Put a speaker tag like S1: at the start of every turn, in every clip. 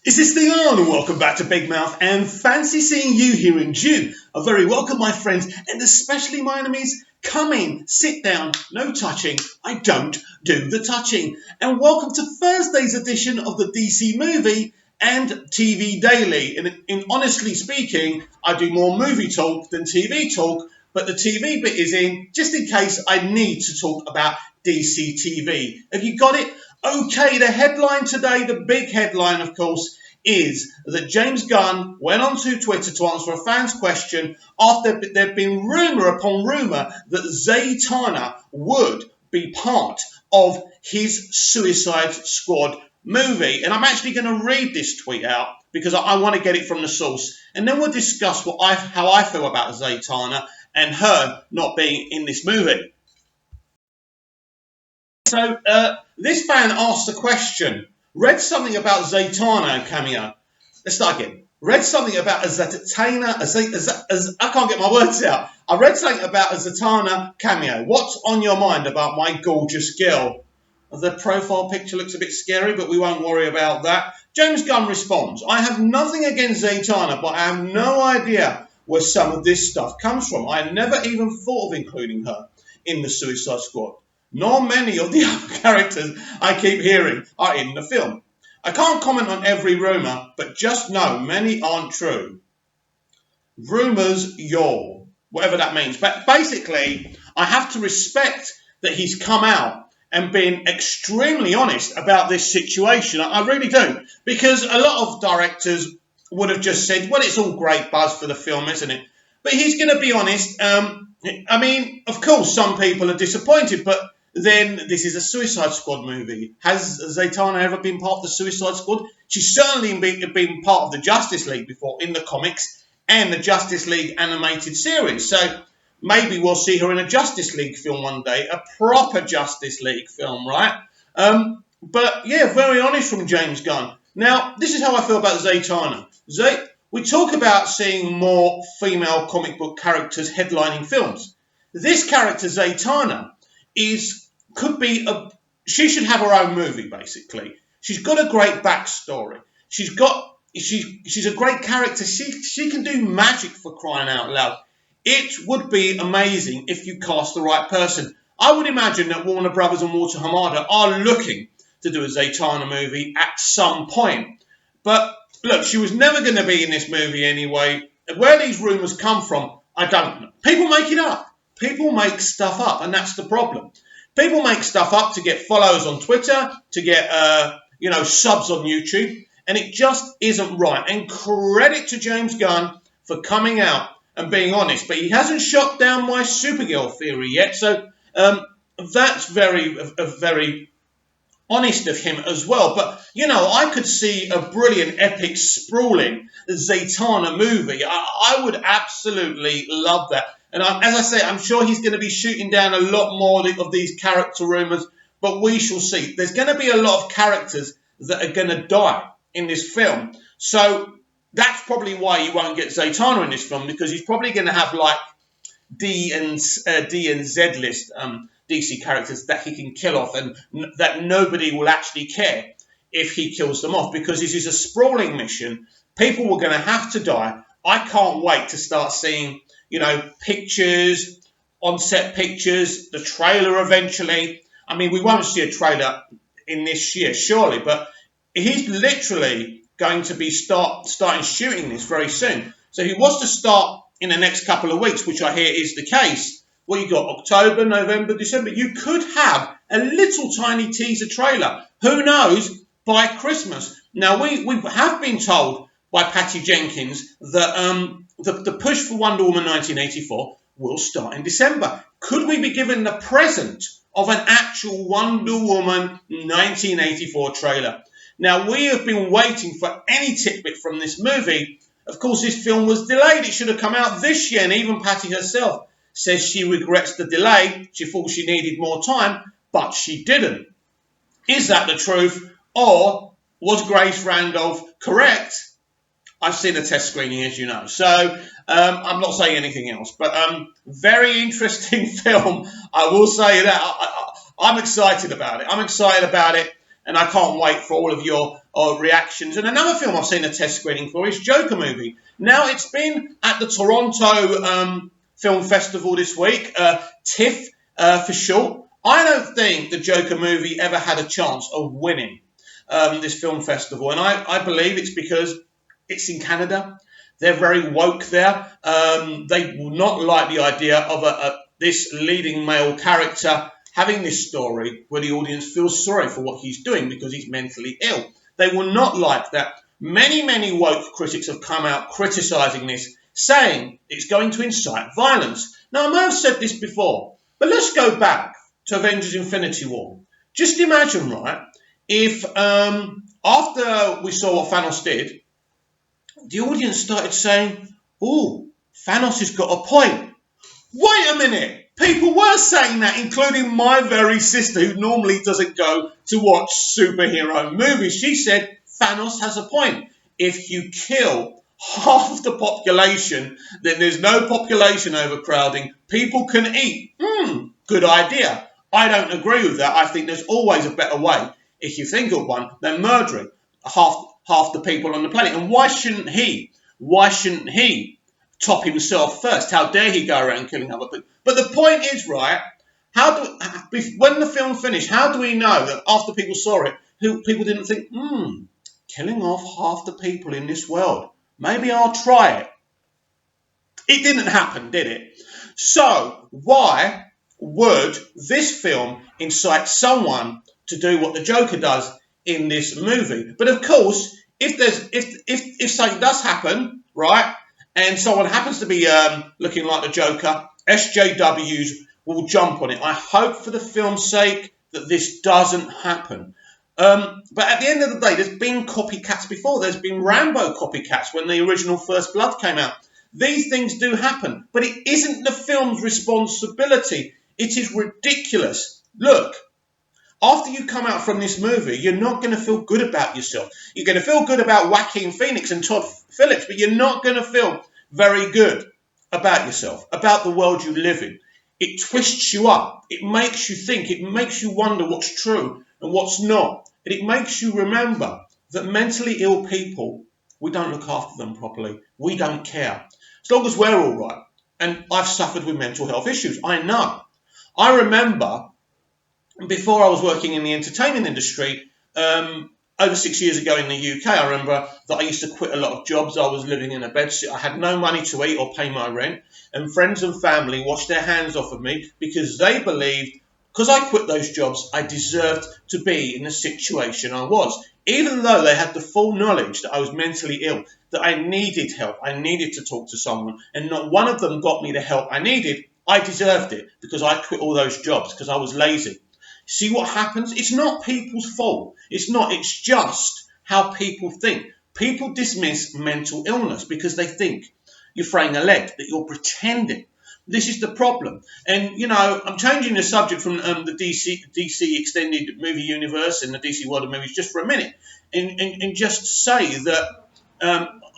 S1: Is this thing on? And welcome back to Big Mouth, and fancy seeing you here in June. A very welcome, my friends, and especially my enemies. Come in, sit down, no touching. I don't do the touching. And welcome to Thursday's edition of the DC Movie and TV Daily. In honestly speaking, I do more movie talk than TV talk, but the TV bit is in just in case I need to talk about DC TV. Have you got it? Okay, the headline today, the big headline, of course, is that James Gunn went onto Twitter to answer a fan's question after there had been rumour upon rumour that Zatanna would be part of his Suicide Squad movie. And I'm actually going to read this tweet out because I want to get it from the source. And then we'll discuss how I feel about Zatanna and her not being in this movie. So this fan asked a question, read something about Zatana cameo. Let's start again. Read something about a Zatana, I can't get my words out. I read something about a Zatana cameo. What's on your mind about my gorgeous girl? The profile picture looks a bit scary, but we won't worry about that. James Gunn responds, I have nothing against Zatana, but I have no idea where some of this stuff comes from. I never even thought of including her in the Suicide Squad. Nor many of the other characters I keep hearing are in the film. I can't comment on every rumour, but just know many aren't true. Rumours, yaw, whatever that means. But basically, I have to respect that he's come out and been extremely honest about this situation. I really do. Because a lot of directors would have just said, well, it's all great buzz for the film, isn't it? But he's going to be honest. I mean, of course, some people are disappointed, but then this is a Suicide Squad movie. Has Zatanna ever been part of the Suicide Squad? She's certainly been part of the Justice League before in the comics and the Justice League animated series. So maybe we'll see her in a Justice League film one day, a proper Justice League film, right? But yeah, very honest from James Gunn. Now, this is how I feel about Zatanna. We talk about seeing more female comic book characters headlining films. This character, Zatanna, she should have her own movie, basically. She's got a great backstory. She's a great character. She can do magic, for crying out loud. It would be amazing if you cast the right person. I would imagine that Warner Brothers and Walter Hamada are looking to do a Zatanna movie at some point. But look, she was never going to be in this movie anyway. Where these rumours come from, I don't know. People make it up. People make stuff up, and that's the problem. People make stuff up to get followers on Twitter, to get subs on YouTube, and it just isn't right. And credit to James Gunn for coming out and being honest, but he hasn't shot down my Supergirl theory yet, so that's very honest of him as well. But, I could see a brilliant, epic, sprawling Zatanna movie. I would absolutely love that. And as I say, I'm sure he's going to be shooting down a lot more of these character rumours, but we shall see. There's going to be a lot of characters that are going to die in this film. So that's probably why you won't get Zatanna in this film, because he's probably going to have like D and Z list DC characters that he can kill off, and that nobody will actually care if he kills them off, because this is a sprawling mission. People were going to have to die. I can't wait to start seeing pictures, on-set pictures, the trailer eventually. I mean, we won't see a trailer in this year, surely, but he's literally going to be starting shooting this very soon. So he wants to start in the next couple of weeks, which I hear is the case. Well, you got October, November, December. You could have a little tiny teaser trailer. Who knows, by Christmas. Now, we have been told by Patty Jenkins that the push for Wonder Woman 1984 will start in December. Could we be given the present of an actual Wonder Woman 1984 trailer? Now, we have been waiting for any tidbit from this movie. Of course, this film was delayed. It should have come out this year, and even Patty herself says she regrets the delay. She thought she needed more time, but she didn't. Is that the truth, or was Grace Randolph correct? I've seen a test screening, as you know, so I'm not saying anything else. But very interesting film, I will say that. I'm excited about it. and I can't wait for all of your reactions. And another film I've seen a test screening for is Joker movie. Now, it's been at the Toronto Film Festival this week, TIFF for short. I don't think the Joker movie ever had a chance of winning this film festival, and I believe it's because it's in Canada. They're very woke there. They will not like the idea of this leading male character having this story where the audience feels sorry for what he's doing because he's mentally ill. They will not like that. Many, many woke critics have come out criticising this, saying it's going to incite violence. Now, I may have said this before, but let's go back to Avengers Infinity War. Just imagine, right, if after we saw what Thanos did, the audience started saying, "Oh, Thanos has got a point." Wait a minute. People were saying that, including my very sister, who normally doesn't go to watch superhero movies. She said, Thanos has a point. If you kill half the population, then there's no population overcrowding. People can eat. Good idea. I don't agree with that. I think there's always a better way, if you think of one, than murdering half the people on the planet. And why shouldn't he? Why shouldn't he top himself first? How dare he go around killing other people? But the point is, right, when the film finished, how do we know that after people saw it, people didn't think, killing off half the people in this world, maybe I'll try it. It didn't happen, did it? So why would this film incite someone to do what the Joker does in this movie? But of course, if something does happen, right, and someone happens to be looking like the Joker, SJWs will jump on it. I hope for the film's sake that this doesn't happen. But at the end of the day, there's been copycats before. There's been Rambo copycats when the original First Blood came out. These things do happen, but it isn't the film's responsibility. It is ridiculous. Look, after you come out from this movie, you're not going to feel good about yourself. You're going to feel good about Joaquin Phoenix and Todd Phillips, but you're not going to feel very good about yourself, about the world you live in. It twists you up. It makes you think. It makes you wonder what's true and what's not. And it makes you remember that mentally ill people, we don't look after them properly. We don't care. As long as we're all right. And I've suffered with mental health issues. I know. I remember before I was working in the entertainment industry, over 6 years ago in the UK, I remember that I used to quit a lot of jobs. I was living in a bedsit. I had no money to eat or pay my rent. And friends and family washed their hands off of me because they believed, because I quit those jobs, I deserved to be in the situation I was. Even though they had the full knowledge that I was mentally ill, that I needed help, I needed to talk to someone, and not one of them got me the help I needed, I deserved it because I quit all those jobs because I was lazy. See what happens? It's not people's fault. It's not. It's just how people think. People dismiss mental illness because they think you're throwing a leg, that you're pretending. This is the problem. And, you know, I'm changing the subject from the DC extended movie universe and the DC world of movies just for a minute and just say that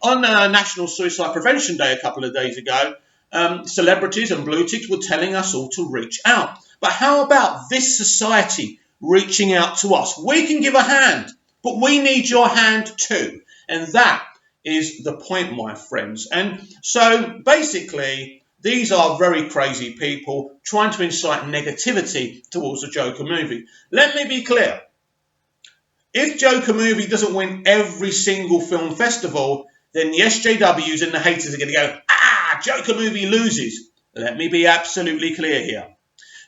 S1: on National Suicide Prevention Day a couple of days ago, celebrities and blue ticks were telling us all to reach out. But how about this society reaching out to us? We can give a hand, but we need your hand too. And that is the point, my friends. And so basically, these are very crazy people trying to incite negativity towards the Joker movie. Let me be clear. If Joker movie doesn't win every single film festival, then the SJWs and the haters are going to go, Joker movie loses. Let me be absolutely clear here.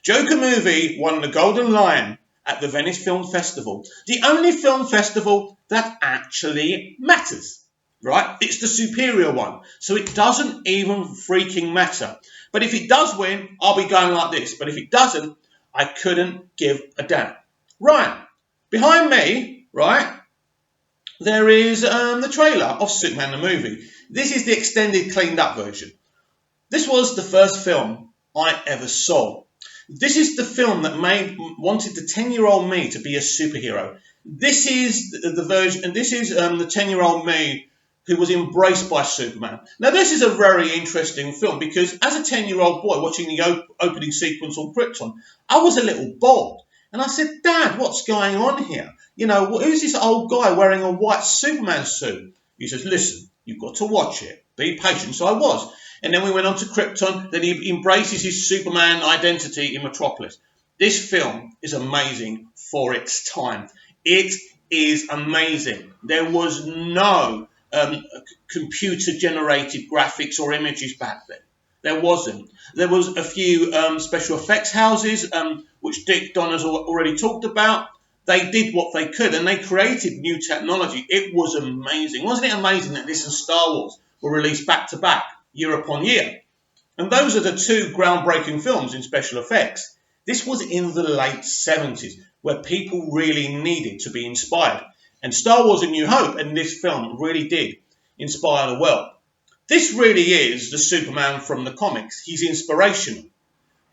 S1: Joker movie won the Golden Lion at the Venice Film Festival. The only film festival that actually matters, right? It's the superior one. So it doesn't even freaking matter. But if it does win, I'll be going like this. But if it doesn't, I couldn't give a damn. Right. Behind me, right, there is the trailer of Superman the movie. This is the extended, cleaned up version. This was the first film I ever saw. This is the film that wanted the 10-year-old me to be a superhero. This is the version, and this is the 10-year-old me who was embraced by Superman. Now, this is a very interesting film because as a 10-year-old boy watching the opening sequence on Krypton, I was a little bored. And I said, Dad, what's going on here? You know, who's this old guy wearing a white Superman suit? He says, listen, you've got to watch it. Be patient. So I was. And then we went on to Krypton. Then he embraces his Superman identity in Metropolis. This film is amazing for its time. It is amazing. There was no computer-generated graphics or images back then. There wasn't. There was a few special effects houses, which Dick Don has already talked about. They did what they could, and they created new technology. It was amazing. Wasn't it amazing that this and Star Wars were released back-to-back, year upon year? And those are the two groundbreaking films in special effects. This was in the late 70s, where people really needed to be inspired. And Star Wars: A New Hope and this film really did inspire the world. This really is the Superman from the comics. He's inspirational.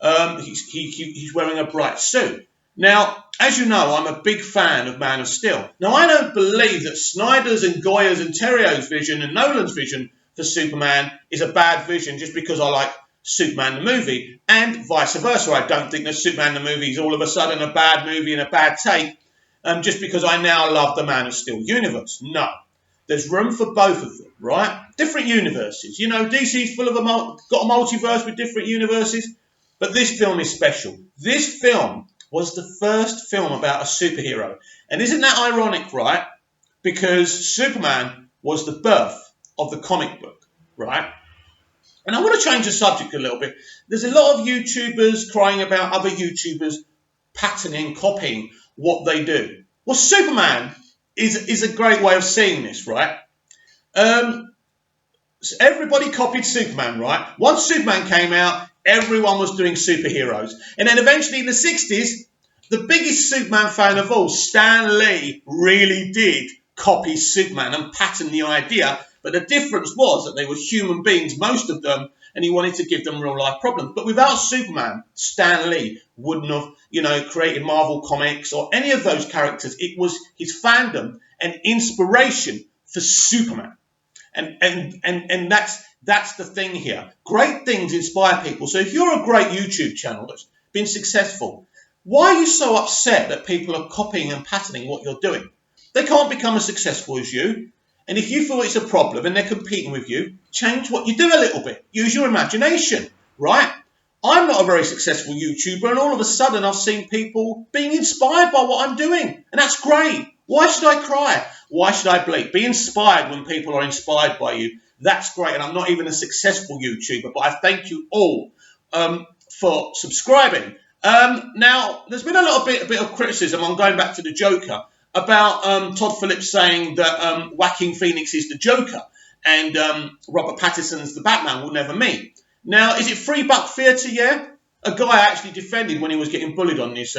S1: He's wearing a bright suit. Now, as you know, I'm a big fan of Man of Steel. Now, I don't believe that Snyder's and Goya's and Terrio's vision and Nolan's vision for Superman is a bad vision just because I like Superman the movie, and vice versa. I don't think that Superman the movie is all of a sudden a bad movie and a bad take just because I now love the Man of Steel universe. No. There's room for both of them, right? Different universes. You know, DC's full of got a multiverse with different universes, but this film is special. This film was the first film about a superhero. And isn't that ironic, right? Because Superman was the birth of the comic book, right? And I want to change the subject a little bit. There's a lot of YouTubers crying about other YouTubers patterning, copying what they do. Well, Superman is a great way of seeing this, right? So everybody copied Superman, right? Once Superman came out, everyone was doing superheroes. And then eventually in the 60s, the biggest Superman fan of all, Stan Lee, really did copy Superman and pattern the idea. But the difference was that they were human beings, most of them, and he wanted to give them real-life problems. But without Superman, Stan Lee wouldn't have, created Marvel Comics or any of those characters. It was his fandom and inspiration for Superman. And that's the thing here. Great things inspire people. So if you're a great YouTube channel that's been successful, why are you so upset that people are copying and patterning what you're doing? They can't become as successful as you. And if you feel it's a problem and they're competing with you, change what you do a little bit. Use your imagination, right? I'm not a very successful YouTuber, and all of a sudden I've seen people being inspired by what I'm doing. And that's great. Why should I cry? Why should I bleat? Be inspired when people are inspired by you. That's great. And I'm not even a successful YouTuber, but I thank you all for subscribing. Now, there's been a little bit of criticism on going back to the Joker about Todd Phillips saying that Joaquin Phoenix is the Joker and Robert Pattinson's the Batman will never meet. Now, is it free buck theatre? Yeah. A guy actually defended when he was getting bullied on this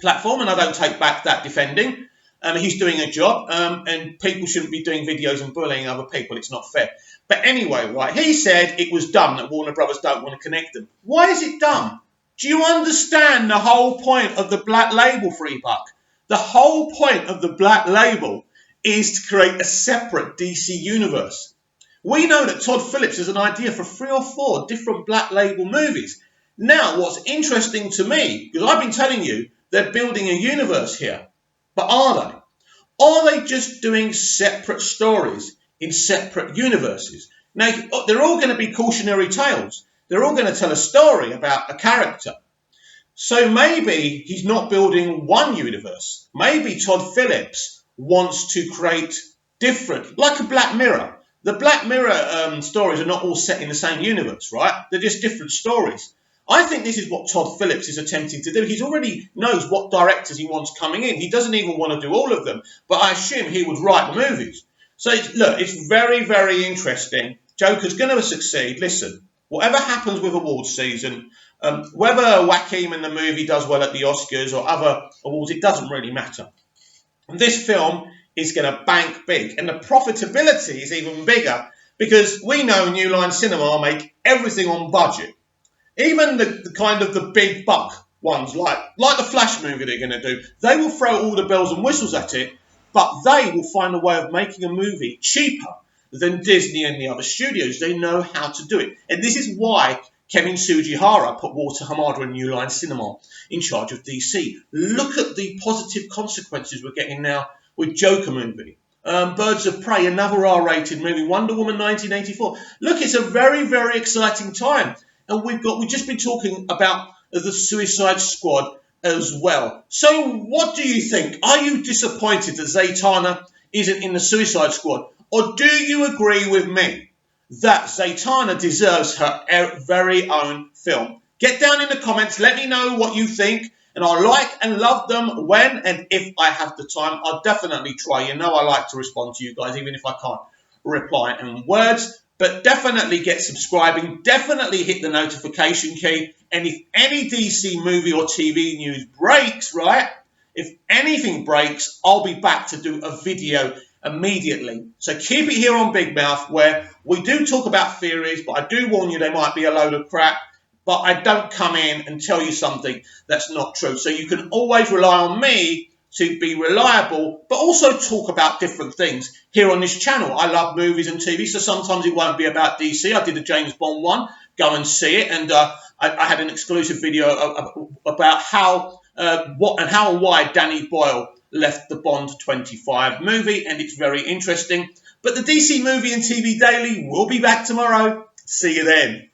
S1: platform, and I don't take back that defending. He's doing a job, and people shouldn't be doing videos and bullying other people. It's not fair. But anyway, right, he said it was dumb that Warner Brothers don't want to connect them. Why is it dumb? Do you understand the whole point of the Black Label free buck? The whole point of the Black Label is to create a separate DC universe. We know that Todd Phillips has an idea for 3 or 4 different Black Label movies. Now, what's interesting to me, because I've been telling you they're building a universe here, but are they? Are they just doing separate stories in separate universes? Now, they're all going to be cautionary tales. They're all going to tell a story about a character. So maybe he's not building one universe. Maybe Todd Phillips wants to create different, like a Black Mirror. The Black Mirror stories are not all set in the same universe, right? They're just different stories. I think this is what Todd Phillips is attempting to do. He already knows what directors he wants coming in. He doesn't even want to do all of them, but I assume he would write the movies. So look, it's very, very interesting. Joker's going to succeed. Listen, whatever happens with awards season, whether Joaquin in the movie does well at the Oscars or other awards, it doesn't really matter. This film is going to bank big, and the profitability is even bigger because we know New Line Cinema make everything on budget. Even the kind of the big buck ones, like the Flash movie they're going to do, they will throw all the bells and whistles at it, but they will find a way of making a movie cheaper than Disney and the other studios. They know how to do it. And this is why Kevin Sujihara put Walter Hamada and New Line Cinema in charge of DC. Look at the positive consequences we're getting now with Joker movie. Birds of Prey, another R-rated movie. Wonder Woman 1984. Look, it's a very, very exciting time. And we've just been talking about the Suicide Squad as well. So what do you think? Are you disappointed that Zatanna isn't in the Suicide Squad? Or do you agree with me that Zatanna deserves her very own film? Get down in the comments. Let me know what you think. And I like and love them when and if I have the time. I'll definitely try. You know I like to respond to you guys, even if I can't reply in words. But definitely get subscribing. Definitely hit the notification key. And if any DC movie or TV news breaks, right? If anything breaks, I'll be back to do a video immediately. So keep it here on Big Mouth, where we do talk about theories, but I do warn you they might be a load of crap. But I don't come in and tell you something that's not true. So you can always rely on me to be reliable, but also talk about different things here on this channel. I love movies and TV, so sometimes it won't be about DC. I did a James Bond one. Go and see it. And I had an exclusive video about how and why Danny Boyle left the Bond 25 movie, and it's very interesting. But the DC Movie and TV Daily will be back tomorrow. See you then.